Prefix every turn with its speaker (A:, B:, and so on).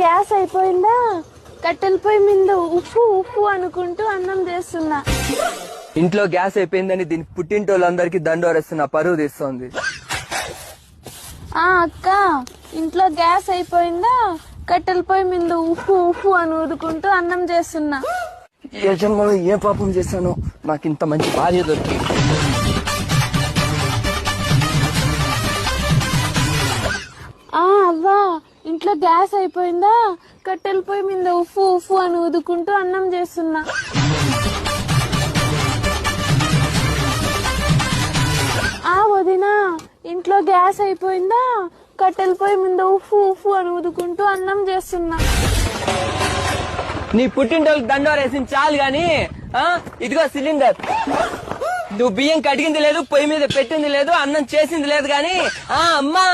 A: Gas అయిపోయిందా, కట్టెల పొయ్యి మీద ఉప్పు ఉప్పు అనుకుంటూ అన్నం చేస్తున్నా.
B: ఇంట్లో గ్యాస్ అయిపోయిందని దీని పుట్టింటోళ్ళందరికీ దండోరేస్తున్నా, పరువు తీస్తోంది.
A: అక్క, ఇంట్లో గ్యాస్ అయిపోయిందా, కట్టెల పొయ్యి మీద ఉప్పు ఉప్పు అని ఊదుకుంటూ అన్నం చేస్తున్నా.
B: ఏ జన్మలో ఏ పాపం చేశానో నాకు ఇంత మంచి భార్య దొరికింది.
A: అవ్వా, ఇంట్లో గ్యాస్ అయిపోయిందా, కట్టెల పొయ్యి మీద ఉప్పు ఉప్పు అని ఊదుకుంటూ అన్నం చేస్తున్నా. వదినా, ఇంట్లో గ్యాస్ అయిపోయిందా, కట్టెల పొయ్యి మీద ఉప్పు ఉప్పు అని ఊదుకుంటూ అన్నం చేస్తున్నా.
B: నీ పుట్టింటోళ్ళకి దండోరేసింది చాలు గాని, ఇదిగో సిలిండర్. నువ్వు బియ్యం కడిగింది లేదు, పొయ్యి మీద పెట్టింది లేదు, అన్నం చేసింది లేదు గాని అమ్మా